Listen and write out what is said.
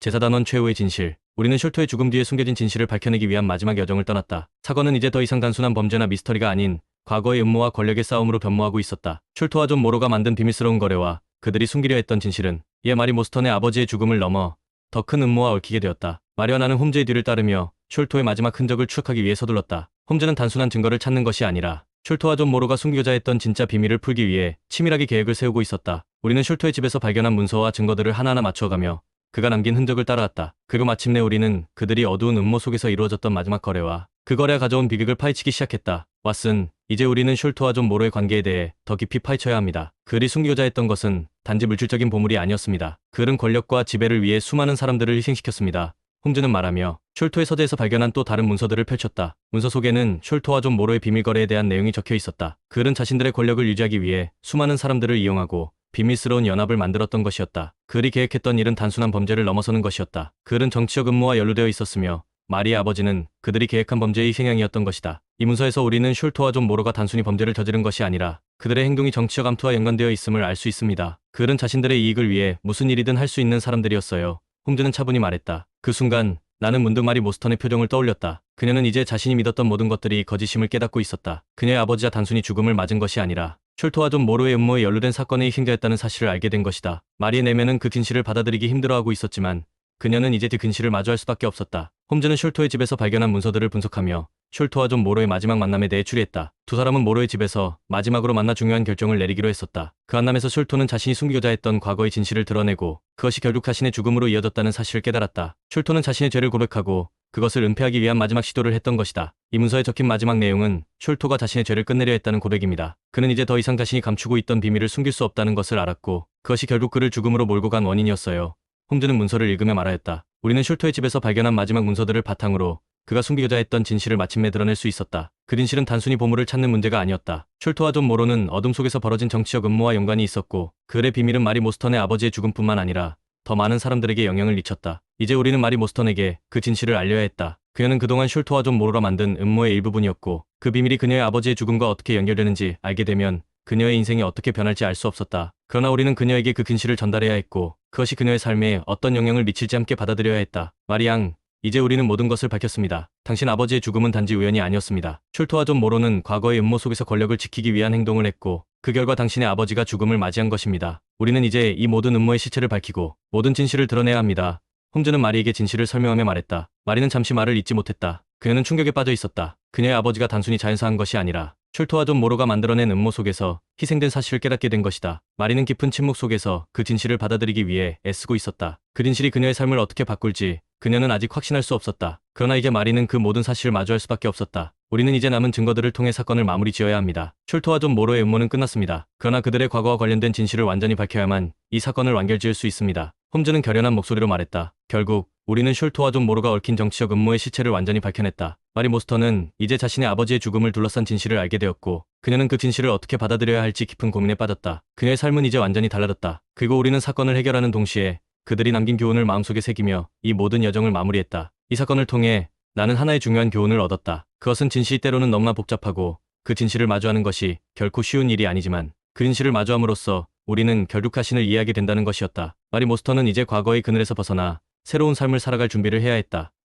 제사단원 최후의 진실. 우리는 숄토의 죽음 뒤에 숨겨진 진실을 밝혀내기 위한 마지막 여정을 떠났다. 사건은 이제 더 이상 단순한 범죄나 미스터리가 아닌 과거의 음모와 권력의 싸움으로 변모하고 있었다. 숄토와 존 모로가 만든 비밀스러운 거래와 그들이 숨기려 했던 진실은 이에 마리 모스턴의 아버지의 죽음을 넘어 더 큰 음모와 얽히게 되었다. 마리와 나는 홈즈의 뒤를 따르며 숄토의 마지막 흔적을 추적하기 위해 서둘렀다. 홈즈는 단순한 증거를 찾는 것이 아니라 숄토와 존 모로가 숨기고자 했던 진짜 비밀을 풀기 위해 치밀하게 계획을 세우고 있었다. 우리는 숄토의 집에서 발견한 문서와 증거들을 하나하나 맞춰가며 그가 남긴 흔적을 따라갔다. 그리고 마침내 우리는 그들이 어두운 음모 속에서 이루어졌던 마지막 거래와 그 거래가 가져온 비극을 파헤치기 시작했다. 왓슨, 이제 우리는 숄토와 존 모로의 관계에 대해 더 깊이 파헤쳐야 합니다. 그들이 숨기고자 했던 것은 단지 물질적인 보물이 아니었습니다. 그들은 권력과 지배를 위해 수많은 사람들을 희생시켰습니다. 홈즈는 말하며 숄토의 서재에서 발견한 또 다른 문서들을 펼쳤다. 문서 속에는 숄토와 존 모로의 비밀 거래에 대한 내용이 적혀 있었다. 그들은 자신들의 권력을 유지하기 위해 수많은 사람들을 이용하고 비밀스러운 연합을 만들었던 것이었다. 그들이 계획했던 일은 단순한 범죄를 넘어서는 것이었다. 그들은 정치적 음모와 연루되어 있었으며 마리의 아버지는 그들이 계획한 범죄의 희생양이었던 것이다. 이 문서에서 우리는 숄토와 존 모로가 단순히 범죄를 저지른 것이 아니라 그들의 행동이 정치적 암투와 연관되어 있음을 알 수 있습니다. 그들은 자신들의 이익을 위해 무슨 일이든 할 수 있는 사람들이었어요. 홈즈는 차분히 말했다. 그 순간 나는 문득 마리 모스턴의 표정을 떠올렸다. 그녀는 이제 자신이 믿었던 모든 것들이 거짓임을 깨닫고 있었다. 그녀의 아버지가 단순히 죽음을 맞은 것이 아니라 숄토와 존 모로의 음모에 연루된 사건의 희생자였다는 사실을 알게 된 것이다. 마리의 내면은 그 진실을 받아들이기 힘들어하고 있었지만 그녀는 이제 그 근실을 마주할 수밖에 없었다. 홈즈는 숄토의 집에서 발견한 문서들을 분석하며 숄토와 존 모로의 마지막 만남에 대해 추리했다. 두 사람은 모로의 집에서 마지막으로 만나 중요한 결정을 내리기로 했었다. 그 만남에서 숄토는 자신이 숨기고자 했던 과거의 진실을 드러내고 그것이 결국 자신의 죽음으로 이어졌다는 사실을 깨달았다. 숄토는 자신의 죄를 고백하고 그것을 은폐하기 위한 마지막 시도를 했던 것이다. 이 문서에 적힌 마지막 내용은 숄토가 자신의 죄를 끝내려 했다는 고백입니다. 그는 이제 더 이상 자신이 감추고 있던 비밀을 숨길 수 없다는 것을 알았고 그것이 결국 그를 죽음으로 몰고 간 원인이었어요. 홈즈는 문서를 읽으며 말하였다. 우리는 숄토의 집에서 발견한 마지막 문서들을 바탕으로 그가 숨기고자 했던 진실을 마침내 드러낼 수 있었다. 그 진실은 단순히 보물을 찾는 문제가 아니었다. 숄토와 존 모로는 어둠 속에서 벌어진 정치적 음모와 연관이 있었고 그들의 비밀은 마리 모스턴의 아버지의 죽음뿐만 아니라 더 많은 사람들에게 영향을 미쳤다. 이제 우리는 마리 모스턴에게 그 진실을 알려야 했다. 그녀는 그동안 숄토와 존 모로가 만든 음모의 일부분이었고 그 비밀이 그녀의 아버지의 죽음과 어떻게 연결되는지 알게 되면 그녀의 인생이 어떻게 변할지 알 수 없었다. 그러나 우리는 그녀에게 그 근실을 전달해야 했고 그것이 그녀의 삶에 어떤 영향을 미칠지 함께 받아들여야 했다. 마리앙, 이제 우리는 모든 것을 밝혔습니다. 당신 아버지의 죽음은 단지 우연이 아니었습니다. 숄토와 존 모로는 과거의 음모 속에서 권력을 지키기 위한 행동을 했고 그 결과 당신의 아버지가 죽음을 맞이한 것입니다. 우리는 이제 이 모든 음모의 실체를 밝히고 모든 진실을 드러내야 합니다. 홈즈는 마리에게 진실을 설명하며 말했다. 마리는 잠시 말을 잇지 못했다. 그녀는 충격에 빠져 있었다. 그녀의 아버지가 단순히 자연사한 것이 아니라 숄토와 존 모로가 만들어낸 음모 속에서 희생된 사실을 깨닫게 된 것이다. 마리는 깊은 침묵 속에서 그 진실을 받아들이기 위해 애쓰고 있었다. 그 진실이 그녀의 삶을 어떻게 바꿀지 그녀는 아직 확신할 수 없었다. 그러나 이제 마리는 그 모든 사실을 마주할 수밖에 없었다. 우리는 이제 남은 증거들을 통해 사건을 마무리 지어야 합니다. 숄토와 존 모로의 음모는 끝났습니다. 그러나 그들의 과거와 관련된 진실을 완전히 밝혀야만 이 사건을 완결지을 수 있습니다. 홈즈는 결연한 목소리로 말했다. 결국 우리는 숄토와 존 모로가 얽힌 정치적 음모의 실체를 완전히 밝혀냈다. 마리 모스턴은 이제 자신의 아버지의 죽음을 둘러싼 진실을 알게 되었고 그녀는 그 진실을 어떻게 받아들여야 할지 깊은 고민에 빠졌다. 그녀의 삶은 이제 완전히 달라졌다. 그리고 우리는 사건을 해결하는 동시에 그들이 남긴 교훈을 마음속에 새기며 이 모든 여정을 마무리했다. 이 사건을 통해 나는 하나의 중요한 교훈을 얻었다. 그것은 진실이 때로는 너무나 복잡하고 그 진실을 마주하는 것이 결코 쉬운 일이 아니지만 그 진실을 마주함으로써 우리는 결국 자신을 이해하게 된다는 것이었다. 마리 모스턴은 이제 과거의 그늘에서 벗어나 새로운 삶을 살아갈 준비를 해야 했다.